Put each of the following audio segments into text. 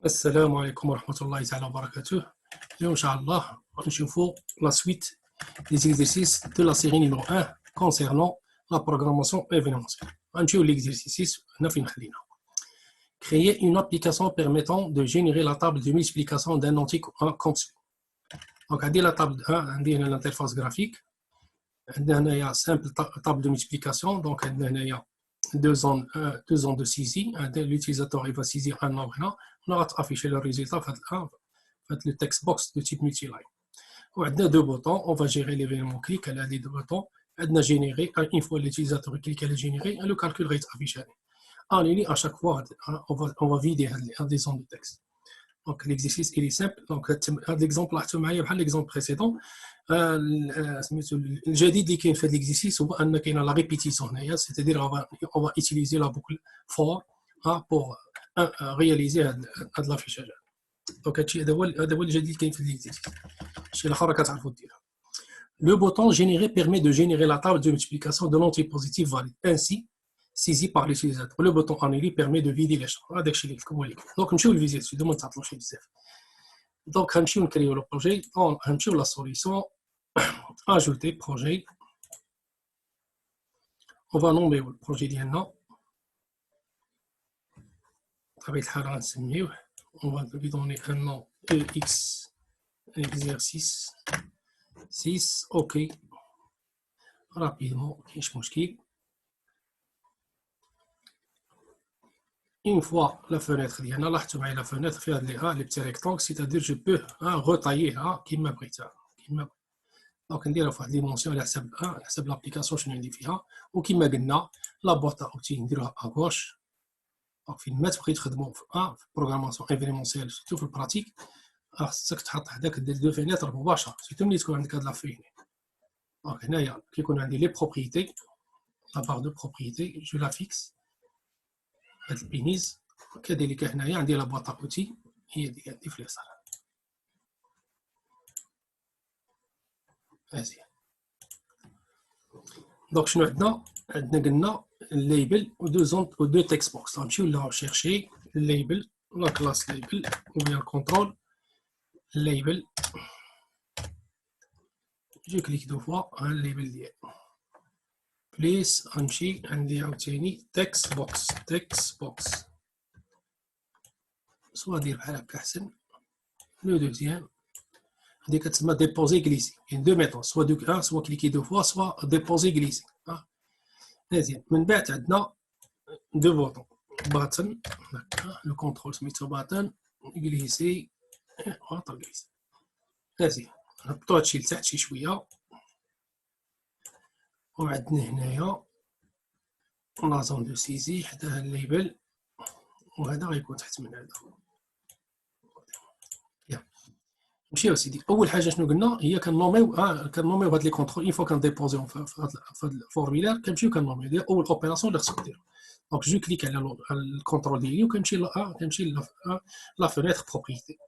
السلام عليكم ورحمة الله تعالى وبركاته. اليوم إن شاء الله نشوفوا la suite des exercices de la série numéro 1 concernant la programmation événementielle. نمشيو l'exercice هنا فين خلينا. Créer une application permettant de générer la table de multiplication d'un entier compte. Donc عندي la table 1 عندي هنا l'interface graphique. عندنا هنايا simple table de multiplication. Donc عندنا هنايا deux zones de saisie. L'utilisateur va saisir un nombre là. On va afficher le résultat le text box de type multiline. On a deux boutons, on va gérer l'événement clic, elle a les deux boutons, elle a généré, une fois l'utilisateur clique, elle est générée, le calcul va être affiché. En ligne, à chaque fois, on va vider des zones de texte. Donc l'exercice il est simple. Donc l'exemple l'exemple précédent, الجديد اللي كاين في هذا l'exercice هو ان كاينه la répétition هنايا, c'est-à-dire on va utiliser la boucle for pour réaliser هذا l'affichage. Donc هذا هو الجديد اللي كاين في l'exercice. الشيء الاخر كتعرفوا ديرها. Le bouton générer permet de générer la table de multiplication de l'entier positif valide ainsi saisi par l'utilisateur. Le bouton annuler permet de vider les champs. هذاك الشيء اللي لكم وليكم. Donc نمشيو للفيزيت سودو ما تعطلوش بزاف. Donc غنمشيو نكريو لو بروجي. غنمشيو لا سوليسيون ajouter projet. On va nommer le projet ديالنا. بطبيعة الحال غنسميوه. On va lui donner un nom EX exercice 6. OK. Rapidement, كاينش مشكل. Une fois la fenêtre ديالنا, لاحظتوا معايا la fenêtre فيها les petits rectangles, c'est-à-dire je peux retailler كيما بغيت. دونك نديرها في واحد ليمونسيون على حسب لابليكاسيون شنو عندي فيها. وكما قلنا لا بوط اوتي نديروها اغوش. دونك فين ما تبغي تخدموا في بروغراماسيون ايفينيمونسيال سيرتو في البراتيك خاصك تحط هذاك دو فينيتر مباشره سيرتو ملي تكون عندك هاد لافيني. دونك هنايا كيكون عندي لي بروبريتي, لا بار دو بروبريتي جو لا فيكس هاد البينيز. كذلك هنايا عندي لا بوط اوتي هي اللي عندي في اليسار. مزيان. دونك شنو عندنا قلنا الليبل و دو تكست بوكس. غنمشيو لها شيرشي الليبل لا كلاس ليبل ou bien الكونترول الليبل. جو كليك دو فوا على الليبل ديالي بليس. غنمشي عندي عاوتاني تكست بوكس سوا دير بحال هكا احسن. لو دوزيام هذه كتسمى ديبوزي غليسي. كاين دو ميثود, سوا دوك سوا كليكي دو فوا سوا ديبوزي غليسي. مزيان. من بعد عندنا دو بوطون باتن هكا لو كونترول سميتو باتن غليسي وطر غليسي. مزيان. نهبطو هادشي لتحت شي شويه. وعندنا هنايا لا زون دو سيزي حداها الليبل وهذا غيكون تحت من هذا. نمشيو سيدي. اول حاجه شنو قلنا هي كنوميو هاد لي كونترول. اون فوا كنديبوزيهم في هاد الفورميلار كنمشيو كنوميو ديال اول اوبيراسيون اللي خصك دير. دونك جو كليك على الكونترول ديالي وكنمشي لا فينيتر بروبريتي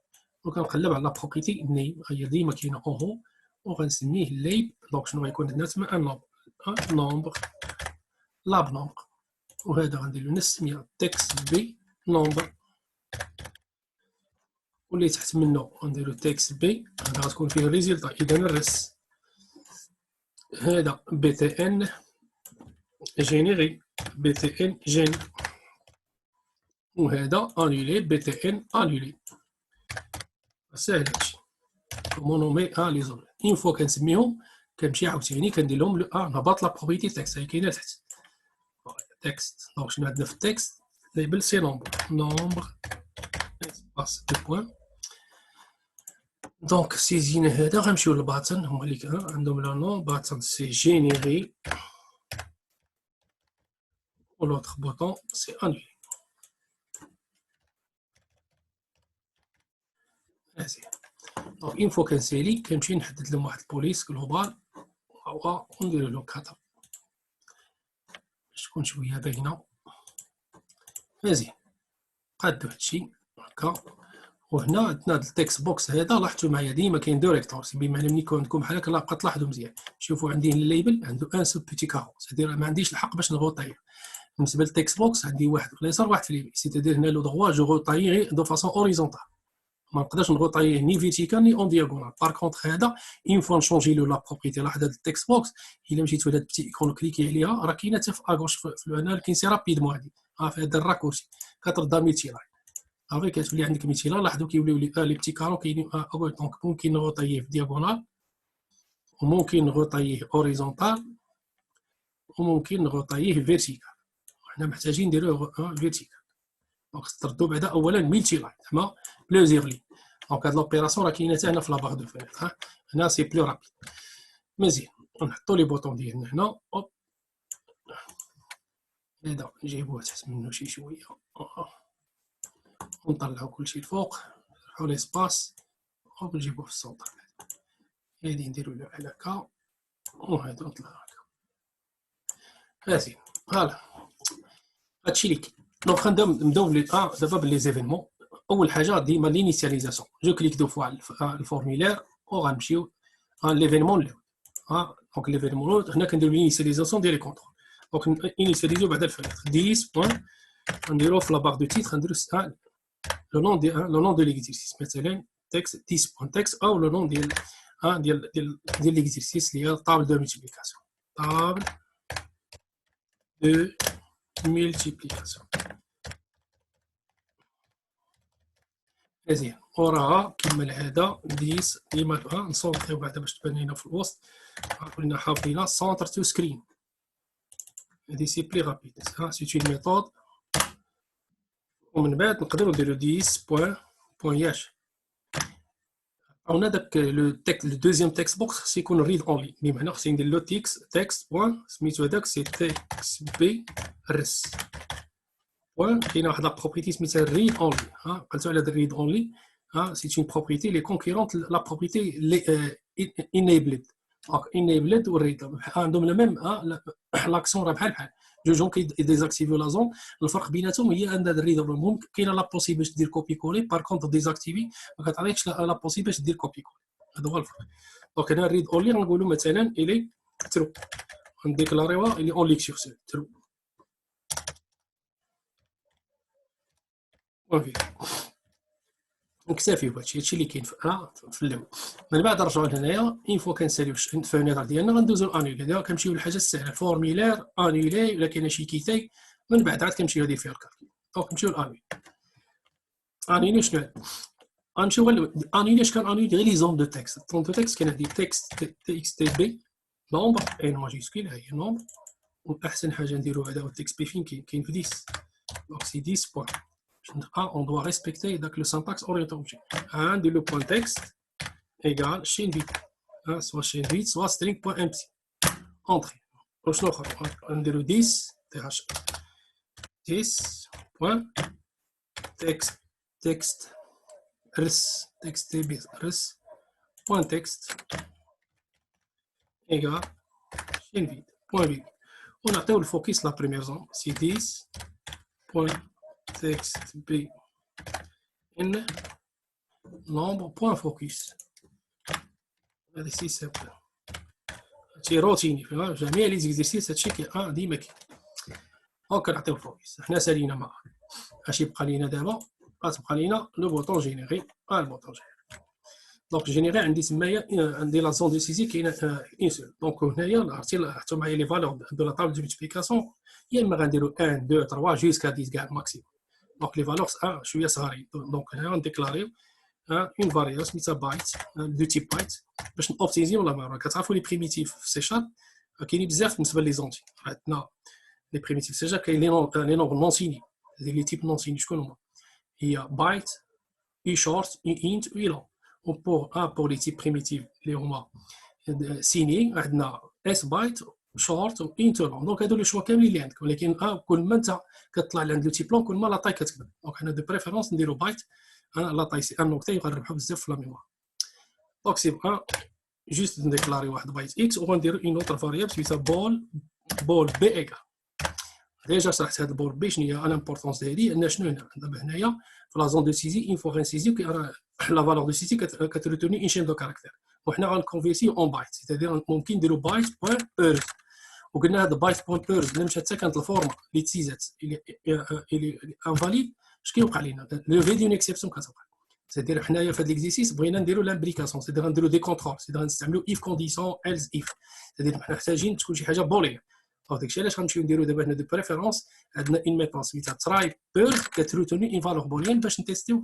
وكنقلب على لا بروبريتي نيم. هي ديما كاينه اون وغنسميه ليب. دونك شنو غيكون عندنا تما ان نومبر لاب نومبر. وهذا غندير له نفس السميه تكست بي نومبر. واللي تحت منه غنديرو تكست بي. هذا غتكون فيه الريزلت. اذا الرس هذا بي تي ان جينيري بي تي ان جين وهذا انولي بي تي ان انولي. ساهل هادشي. كومون نومي لي زون. اون فوا كنسميهم كنمشي عاوتاني كندير لهم نهبط لا بروبريتي تكست. هي كاينه تحت تكست. دونك شنو عندنا في التكست ليبل سي نومبر اسباس دو بوين. دونك سيزينا هذا غنمشيو للباتن هما اللي عندهم لو نون باتن سي جينيري و لوطر بوطون سي انولي. مزيان. دونك اون فوا كنسالي كنمشي نحدد لهم واحد البوليس جلوبال وندير له كادر باش تكون شويه باينه. مزيان. قادو هادشي هكا. وهنا عندنا التكست بوكس هذا لاحظتوا معايا ديما كاين دو ريكتورز. بمعنى ملي يكون عندكم بحال هكا بقى تلاحظوا مزيان. شوفوا عندي الليبل عنده ان سو بيتي كارو, سيدير ما عنديش الحق باش نغوطيه. بالنسبه للتكست بوكس عندي واحد في اليسار واحد في اليمين سيتادير هنا لو دغوا جو غوطايي دو فاسون اوريزونتال ما نقدرش نغوطاييه ني فيرتيكال ني اون دياغونال باغ كونطخ هذا اون فوا نشونجي له لا بروبريتي لاحظ هذا التكست بوكس الا مشيت لهاد البتي ايكون كليكي عليها راه كاينه حتى في اغوش في هنا كاين رابيدمون هادي في هذا الراكورسي كترضى ميتيلاي صافي كتولي عندك ميتيلا لاحظوا كيوليو لي بتي كارون كاينين دونك ممكن نغوطاييه في دياغونال وممكن نغوطاييه اوريزونتال وممكن نغوطاييه فيرتيكال حنا محتاجين نديروه فيرتيكال دونك تردوا بعدا اولا ميلتي لاين زعما بلوزيغ لي دونك هاد لوبيراسيون راه كاينه حتى هنا في لاباغ دو فينيتر هنا سي بلو رابيد مزيان نحطوا لي بوطون ديالنا هنا اوب هذا نجيبوه تحت منه شي شويه ونطلعوا كلشي الفوق نرفعوا ليسباس ونجيبوه في السونتر هادي نديرو له على هكا وهادو نطلعوا هكا مزيان فوالا هادشي اللي كاين دونك نبداو دابا بلي زيفينمون اول حاجه ديما لينيسياليزاسيون جو كليك دو فوا على الفورميلير وغنمشيو ليفينمون الاول دونك ليفينمون الاول هنا كنديرو لينيسياليزاسيون ديال لي كونترول دونك انيسياليزيو بعد الفينيتر 10 بوين نديرو في لابار دو تيتر نديرو لو نون دو ليكزيرسيس مثلا تكست 10 بوين تكست او لو نون ديال ليكزيرسيس اللي هي طابل دو ملتيبليكاسيون طابل دو ملتيبليكاسيون مزيان وراها كما العاده 10 ديما نصونطيو بعدا باش تبان لينا في الوسط كنا حاطين سونتر تو سكرين هادي سي بلي رابيد سي اون ميثود ومن بعد نقدروا نديرو 10 بوين ياش عطاونا داك لو دوزيام تكست بوكس خص يكون ريد اونلي بمعنى خصني ندير لو تكست بوين سميتو هذاك سي تكست بي رس بوين كاينه واحد لا بروبريتي سميتها ريد اونلي قلتو على ريد اونلي سي اون بروبريتي لي كونكورونت لا بروبريتي انيبلد دونك انيبلد والريد عندهم لا ميم لاكسون راه بحال جوجهم كيديزاكتيفيو لا زون الفرق بيناتهم هي ان هذا الريد ممكن كاينه لا بوسي باش دير كوبي كولي بار كونطخ ديزاكتيفي ما كتعطيكش لا بوسي باش دير كوبي كولي هذا هو الفرق دونك هنا الريد اونلي غنقولوا مثلا الي ترو غنديكلاريوها الي اون ليكتور ترو اوكي نكتفيو بهادشي اللي كاين في الاول من بعد نرجعوا لهنايا اون فوا كنساليو الفينيتر ديالنا غندوزو لانيلي دابا كنمشيو للحاجه السهله فورميلير انيلي ولا كاينه شي كيتاي من بعد عاد كنمشيو هذه فيها الكالكول دونك نمشيو لانيلي انيلي شنو غنمشيو انيلي اش كان انيلي غير لي زون دو تكست زون دو تكست كاين هذه تكست تي بي نومبر ان ماجيسكول ها هي نومبر واحسن حاجه نديرو هذا هو التكست بي فين كاين في 10 دونك سي 10 بوين on doit respecter le syntaxe orienté objet. Le point texte égale chaîne vide. Soit chaîne vide, soit string.mp. Entrée. On dit 10, th. 10, point, texte, rs, texte, rs, point texte égale chaîne vide. Point vide. On a le focus la première zone. C'est 10, point. Texte B N nombre point focus هذا سي سامبل هادشي روتيني في جميع لي زيكزيرسيس هادشي ديما كاين دونك كنعطيو فوكس حنا سالينا معاه اش يبقى لينا دابا غتبقى لينا لو بوطون جينيري البوطون جينيري دونك جينيري عندي تمايا عندي لا زون دو سيزي كاينه اون سول دونك هنايا عرفتي حطوا معايا لي فالور دو لا طابل دو ملتيبليكاسيون يا اما غنديرو 1 2 3 جوسكا 10 كاع الماكسيموم دونك لي فالور شويه صغارين دونك هنا غنديكلاريو اون فاريابل سميتها بايت دو تيب بايت باش نوبتيميزيو لا ميموار كتعرفوا لي بريميتيف في سي شارب كاينين بزاف بالنسبه لي زونتي عندنا لي بريميتيف سي شارب كاين لي نومبر نون سيني لي تيب نون سيني شكون هما هي بايت اي شورت اي انت اي لون وبور لي تيب بريميتيف اللي هما سيني عندنا اس بايت شورت و انترون دونك هادو لي شوا كاملين اللي عندك ولكن كل ما انت كطلع عند لو تيب لون كل ما لا طاي كتكبر دونك حنا دو بريفيرونس نديرو بايت لا طاي سي ان نقطه يغربحو بزاف في لا ميموار دونك سي جوست نديكلاري واحد بايت اكس وغنديرو اون اوتر فاريابل سميتها بول بي ايكال ديجا شرحت هاد البول بي شنو هي الامبورطونس ديالي ان شنو هنا دابا هنايا في لا زون دو سيزي اون فوا غنسيزيو لا فالور دو سيزي كتريتورني اون شين دو كاركتير وحنا غنكونفيرتي اون بايت سيتادير ممكن نديرو بايت بوين اور وقلنا هذا بايت بوينترز اللي مشات حتى كانت الفورما اللي تسيزات اللي انفاليد اش كيوقع لنا لو فيديو اكسبسيون كتوقع سيدير حنايا في هذا ليكزيسيس بغينا نديروا لامبليكاسيون سيدير غنديروا دي كونترول سيدير غنستعملوا اف كونديسيون ايلز اف سيدير حنا محتاجين تكون شي حاجه بوليه داكشي علاش غنمشيو نديروا دابا هنا دو بريفيرونس عندنا ان ميثود سميتها تراي بيرد كتروتوني ان فالور بوليان باش نتيستيو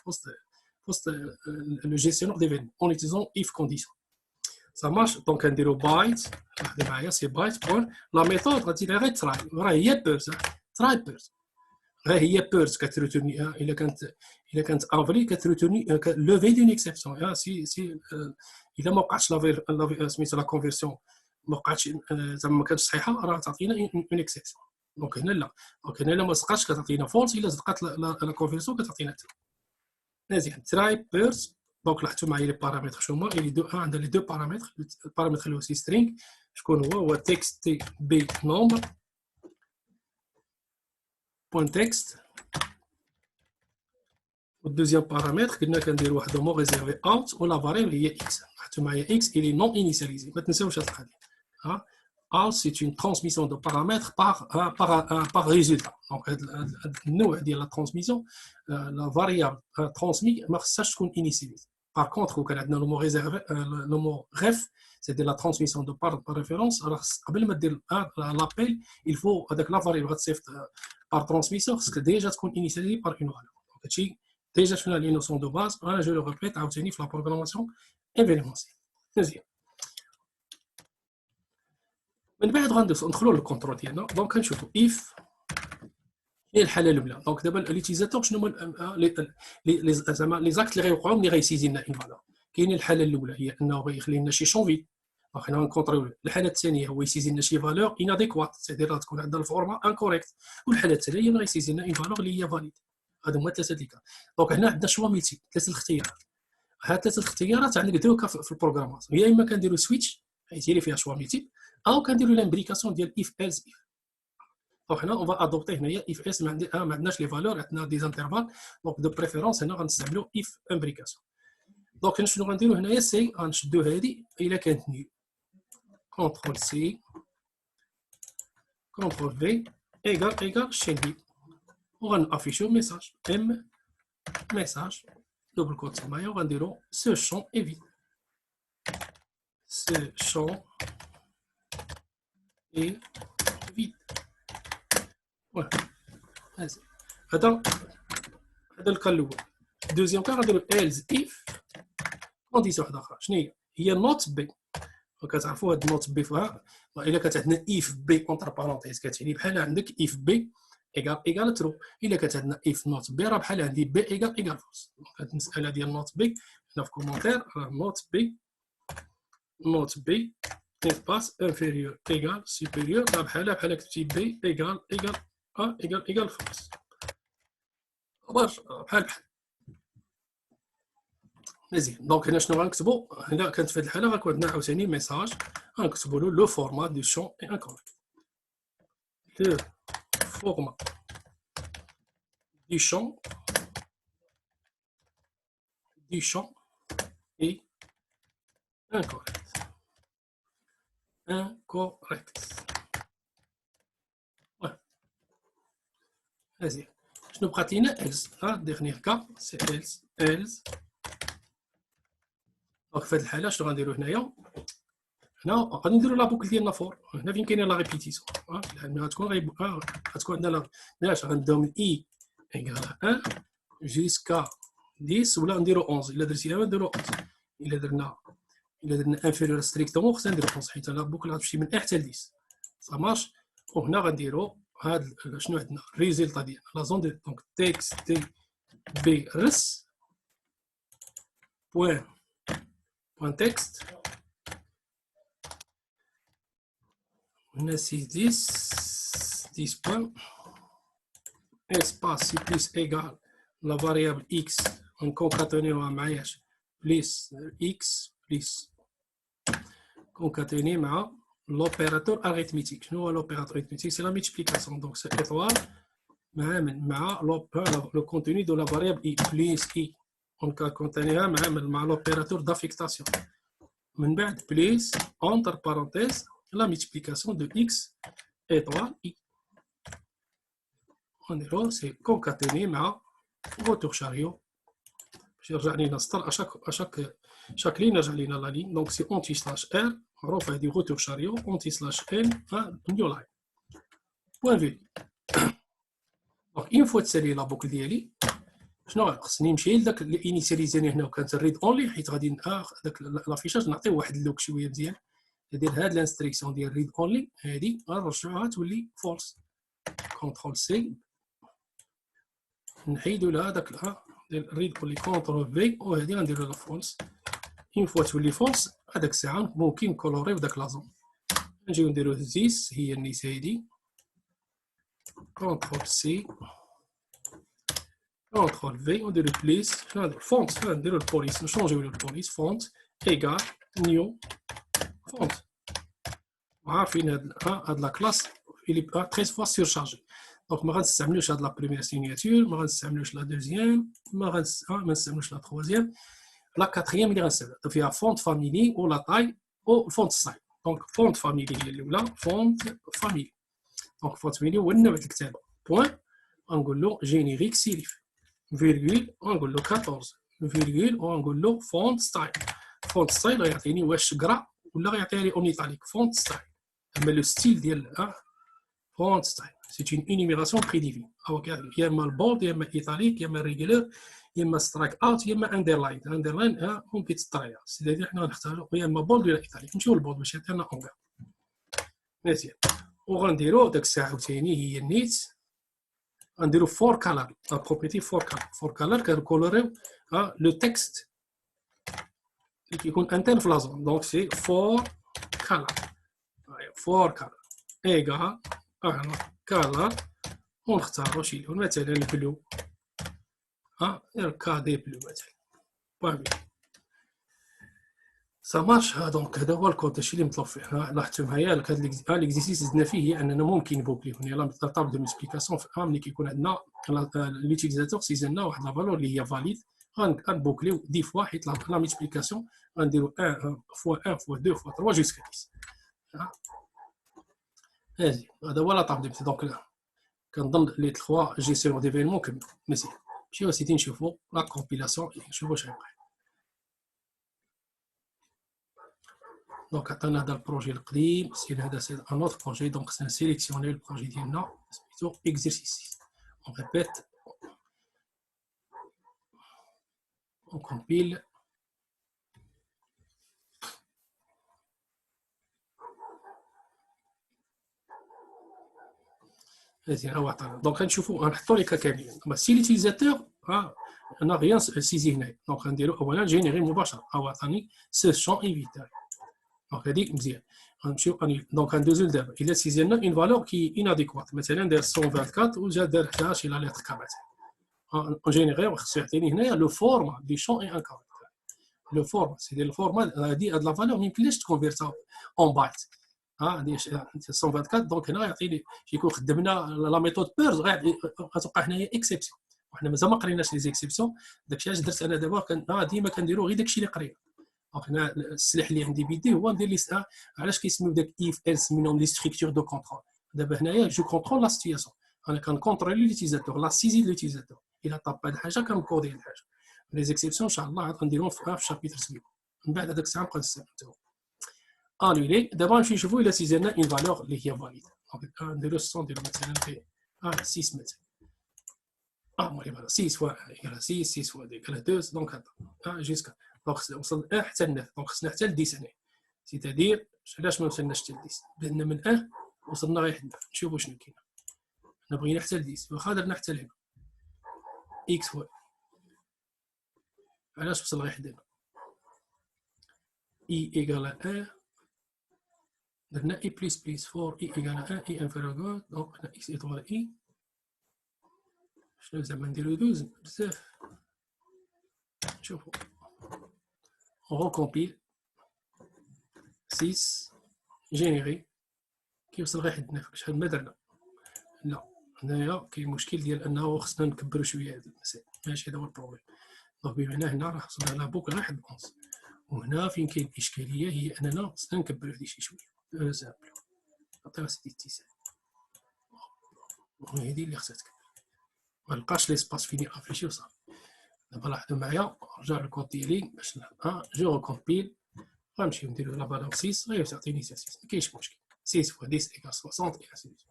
وسط لو جيستيونور ديفينمون اون utilisant if condition ça marche donc نديروا بايت واحد معايا سي بايت بوين لا ميثود غادي غير تراي راه هي بيرز تراي بيرز غير هي بيرز كتروتوني الا كانت انفري كتروتوني لوفي دون اكسبسيون سي الا ما وقعتش سميتها لا كونفيرسيون ما وقعتش زعما ما كانتش صحيحه راه تعطينا اون اكسبسيون دونك هنا لا دونك هنا الا ما صدقاتش كتعطينا فولس الا صدقات لا كونفيرسيون كتعطينا ترو مزيان تراي بيرز دونك لاحظتوا معايا لي بارامتر شنو هما لي دو عندنا لي دو بارامتر البارامتر اللي هو سي سترينغ شكون هو تكست تي بي نومبر بوين تكست والدوزيام بارامتر قلنا كندير واحد مو ريزيرفي اوت ولا فاريبل هي اكس لاحظتوا معايا اكس الي نون انيسياليزي ما تنساوش هاد القضيه ها out c'est une transmission de paramètres par résultat donc النوع ديال la transmission la variable transmis ما خصهاش تكون initialisée par contre وكان عندنا le mot réservé le mot ref c'est de la transmission de par référence alors قبل ما دير l'appel il faut هذاك la variable غتصيفط par transmission خصك déjà تكون initialisée par une valeur donc هادشي déjà شفنا les notions de base انا je le répète عاوتاني في la programmation événementielle مزيان من بعد غندخلوا للكونترول ديالنا دونك كنشوفوا اف هي الحاله الاولى دونك دابا ليتيزاتور شنو هما زعما لي زاكت اللي غيوقعوا ملي غيسيزي لنا اون فالور كاينين الحاله الاولى هي انه غيخلي لنا شي شون فيد حنا غنكونترول الحاله الثانيه هو يسيزي لنا شي فالور اناديكوات سيدير تكون عندنا الفورما انكوريكت والحاله الثالثه هي غيسيزي لنا اون فالور اللي هي فاليد هادو هما ثلاثه ديال دونك هنا عندنا شوا ميتي ثلاثه الاختيارات هاد ثلاثه الاختيارات عندك دوكا في البروغراماسيون يا اما كنديروا سويتش حيت هي اللي فيها شوا ميتي او كنديروا لامبليكاسيون ديال اف ايلز اف دونك هنا اون فا ادوبتي هنايا اف اس ما عندناش لي فالور عندنا دي انترفال دونك دو بريفيرونس هنا غنستعملوا اف امبليكاسيون دونك شنو غنديروا هنايا سي غنشدوا هذه الا كانت نيو كونترول سي كونترول في ايغال شين بي وغنافيشيو ميساج ام ميساج دوبل كوت معايا وغنديروا سو شون ايفيت سو شون et vide voilà هذا الكا الاول دوزيام كا غنديرو else if كونديسيون واحده اخرى شنو هي نوت بي وكتعرفوا هاد نوت بي فيها الا كانت عندنا if بي اونتر بارونتيز كتعني بحال عندك if بي ايغال ترو الا كانت عندنا if نوت بي راه بحال عندي بي ايغال فولس هاد المساله ديال نوت بي هنا في كومونتير راه نوت بي espace inférieur égal supérieur بحال كتبتي b égal a égal false بحال مزيان دونك هنا شنو غنكتبوا هنا كانت في هذه الحاله غنكون عندنا عاوتاني ميساج غنكتبوا له لو فورما دو شون اي انكوريكت لو فورما دو شون اي انكوريكت incorrect. Voilà. Vas-y. Je nous pratique else. Le dernier cas, c'est else. Donc, fait le je vais dire هنايا. هنا غادي نديروا لا بوكل ديالنا فور. هنا فين كاينه لا ريبيتيسيون. غتكون عندنا علاش غنبداو من اي ايغال 1 جوسكا 10 ولا نديروا 11 الا درتيها نديروا 11 الا درنا انفيريور ستريكتومون خصنا نديرو 11 حيت لا بوكل غتمشي من 1 حتى ل 10 صامارش وهنا غنديرو هاد شنو عندنا الريزلتا ديالنا لا زون دي دونك تكست تي بي رس بوين تكست هنا سي 10 بوين espace plus égal la variable x on concaténéoها معاياش plus x plus concaténé مع l'opérateur arithmétique. شنو هو l'opérateur arithmétique? C'est la multiplication. Donc c'est étoile مع le contenu de la variable i plus i. On concaténéها مع l'opérateur d'affectation. من بعد plus entre parenthèses la multiplication de x étoile i. On est c'est concaténé مع retour chariot. chaque ligne نرجع لينا la ligne, donc c'est anti slash r معروف هذه retour chariot anti slash n new line point v. donc une fois تسالي لا بوكل ديالي شنو خصني نمشي لذاك اللي انيسياليزاني هنا وكانت الريد اونلي حيت غادي داك لافيشاج نعطيه واحد اللوك شويه مزيان ندير هاد الانستريكسيون ديال ريد اونلي هادي غنرجعوها تولي فولس كونترول سي نحيدو لها داك ديال ريد اونلي كونترول في وهادي غنديرو لها فولس. اون فوا تولي فولس هذاك الساعه ممكن نكولوريو داك لازون نجيو نديرو زيس هي النيس هادي كونترول سي كونترول في ونديرو بليس شنو نديرو فونت نديرو البوليس نشونجيو له البوليس فونت ايغال نيو فونت. عارفين هاد لا كلاس اللي 13 فوا سيرشارجي دونك ما غنستعملوش هاد لا بريمير سينياتور ما غنستعملوش لا دوزيام ما نستعملوش لا تروازيام لا كاتريام اللي غنستعملها فيها فونت فاميلي ولا تاي او الفونت ستايل. دونك فونت فاميلي هي الاولى فونت فاميلي دونك فونت فاميلي هو النوع ديال الكتابه بوين غنقول له جينيريك سيريف فيرغول ونقول له 14 فيرغول ونقول له فونت ستايل. فونت ستايل غيعطيني واش قرا ولا غيعطيها لي اون ايطاليك فونت ستايل. اما لو ستيل ديال فونت ستايل سي اون انيميراسيون بريديفين يا اما البولد يا اما ايطاليك يا اما ريغولور يا اما سترايك اوت يا اما اندرلاين. اندرلاين ممكن تطريها سيدي حنا غنختاروا يا اما بولد ولا ايطاليك نمشيو للبولد باش يعطينا اونغ مزيان. وغنديرو داك الساعه عاوتاني هي النيت غنديرو فور كالر لا بروبريتي فور كالر كنكولوريو لو تكست اللي كيكون انترن في لازون دونك سي فور كالر ايغال كالر ونختارو شي لون مثلا البلو كادي بلو مثلا بوان بي سا مارش. دونك هذا هو الكود هادشي اللي مطلوب فيه. لاحظتوا معايا هاد ليكزيسيس زدنا فيه هي اننا ممكن نبوكليو هنا لا طابل دو ميسبليكاسيون ملي كيكون عندنا لوتيليزاتور سيزلنا واحد لا فالور اللي هي فاليد غنبوكليو 10 فوا حيت لا ميسبليكاسيون غنديرو 1 فوا 1 فوا 2 فوا 3 جوسكا 10. هذا هو لا طابل دونك كنظن لي 3 جيستيون ديفينمون كمل مزيان. نمشيو سيدي نشوفو لا كومبيلاسيون نشوفو واش غيوقع. دونك عطانا هذا البروجي القديم سي هذا سي ان اوتر بروجي دونك خصنا نسيليكسيوني البروجي ديالنا سميتو اكزرسيس اون ريبيت اون كومبيل. مزيان هو عطانا دونك غنشوفو غنحطو لي كاملين سي ليتيليزاتور انا غيان سيزي هنايا دونك غنديرو اولا جينيري مباشره هو عطاني سو شون ايفيتال دونك هذيك مزيان غنمشيو دونك غندوزو لدابا الا سيزينا اون فالور كي اناديكوات مثلا دار 124 وجا دار 11 الى لتر كا مثلا اون جينيري خصو يعطيني هنايا لو فورما دي شون اي ان كاركتر لو فورما سي ديال الفورما هادي هاد لا فالور ميمكنليش تكونفيرتا اون بايت هادي 124 دونك هنا يعطيني يكون خدمنا لا ميثود بيرز غتوقع هنايا اكسبسيون وحنا مازال ما قريناش لي زيكسيبسيون داكشي علاش درت انا دابا ديما كنديرو غير داكشي اللي قرينا. دونك هنا السلاح اللي عندي بيدي هو ندير ليست علاش كيسميو داك اف ايلس منهم لي ستركتور دو كونترول. دابا هنايا جو كونترول لا سيتياسيون انا كنكونترولي ليتيزاتور لا سيزي ليتيزاتور الا طاب هاد الحاجه كنكودي هاد الحاجه. لي زيكسيبسيون ان شاء الله عاد غنديرهم في الشابيتر سميتو من بعد هذاك الساعه نبقى نستعملو انولي. دابا نمشي نشوفو الا سيزلنا اون فالور اللي هي فاليد دونك نديرو الصون ديالو مثلا في 6 مثلا المهم 6 فوا 6 فوا ديال 2 دونك هذا جيسكا دونك وصل حتى ل 9 دونك خصنا حتى ل 10 هنا سيتادير علاش ما وصلناش حتى ل 10 لان من وصلنا غير حنا نشوفوا شنو كاين. حنا بغينا حتى ل 10 واخا درنا حتى لهنا اكس فوا علاش وصل غير حدانا اي ايكال 1 درنا اي بليس بليس 4 اي ايكال 1 اي انفيريور دونك هنا اكس ايطوال اي شنو زعما نديرو 12 بزاف. شوفوا on recompile 6 جينيري كيوصل غير حد 9 شحال ما درنا. لا هنايا كاين مشكل ديال انه خصنا نكبروا شويه هذا المسائل ماشي هذا هو البروبليم. دونك بمعنى هنا راه خصنا على بوك غير حد 11 وهنا فين كاين الاشكاليه هي اننا خصنا نكبروا هذه شي شويه E simple. عطيها سيدي اتساع. وهذه اللي خصها تكمل. ما لقاش ليسباس فين يافيشي وصافي. دابا لاحظوا معايا نرجع للكود ديالي باش جو ريكومبيل. غنمشيو نديرو لا فالور 6 غير تعطيني 6 مكاينش مشكل. 6 fois 10 égale 60 et ainsi de suite.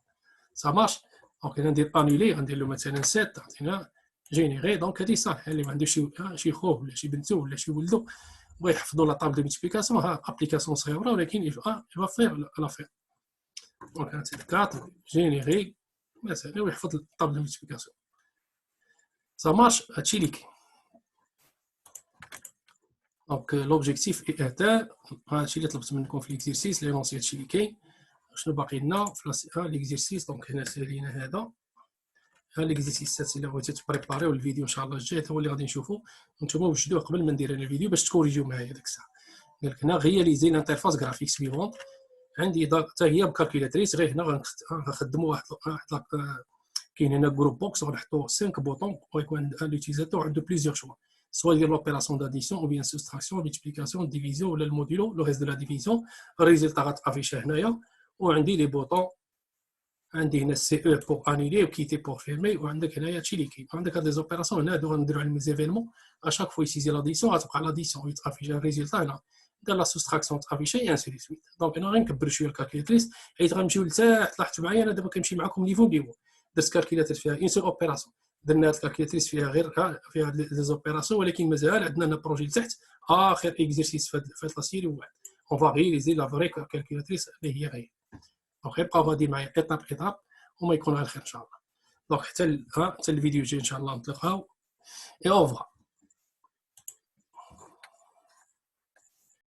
Ça marche. دونك انا ندير انولي غندير له مثلا 7 تعطينا جينيري. دونك هادي صالحه اللي ما عندوش شي خوه ولا شي بنتو ولا شي ولدو بغا يحفظوا لا طابل دو ملتيبليكاسيون. ها ابليكاسيون صغيره ولكن يفا فير لافير. دونك هاد 4 جينيري مثلا ويحفظ الطابل دو ملتيبليكاسيون. Ça marche. هادشي اللي كاين. دونك لوبجيكتيف اي اتان. هادشي اللي طلبت منكم في ليكزيرسيس لينونسي. هادشي اللي كاين. شنو باقي لنا في ليكزيرسيس؟ دونك هنا سالينا هذا. ها ليكزيرسيسات اللي بغيتو تبريباريو الفيديو ان شاء الله الجاي هو اللي غادي نشوفو. نتوما وجدوه قبل ما ندير انا الفيديو باش تكوريجيو معايا ديك الساعه. قال لك هنا رياليزي لانترفاس غرافيك سويفونت. عندي حتى هي بكالكولاتريس. غير هنا غنخدموا واحد كاين هنا جروب بوكس غنحطوا 5 بوطون ويكون لوتيزاتور عنده بليزيور شوا. سوا يدير لوبيراسيون داديسيون او بيان سوستراكسيون ملتيبليكاسيون ديفيزيون ولا الموديلو لو ريست دو لا ديفيزيون. الريزلتا غتافيشا هنايا. وعندي لي بوطون. عندي هنا سي او بور انيلي وكيتي بور فيرمي. وعندك هنايا هادشي اللي كاين. عندك هاد لي زوبيراسيون هنا هادو غنديرو عليهم زيفينمون. اشاك فوا يسيزي لاديسيون غتبقى لاديسيون ويتافيشا الريزلتا هنا. دار لا سوستراكسيون تافيشا اي انسي دي سويت. دونك انا غنكبر شويه الكالكوليتريس حيت غنمشيو لتحت. لاحظتوا معايا انا دابا كنمشي معكم نيفو بنيفو. درت كالكوليتر فيها اون سول اوبيراسيون. درنا هاد الكالكوليتريس فيها غير فيها لي زوبيراسيون ولكن مازال عندنا بروجي لتحت. اخر اكزرسيس في لا سيري واحد. اون فا رياليزي لا فري كالكوليتريس اللي هي غير. دونك غيبقاو غادي معايا ايطاب ايطاب وما يكون على خير ان شاء الله. دونك حتى الفيديو الجاي ان شاء الله نتلاقاو. اي اوفر.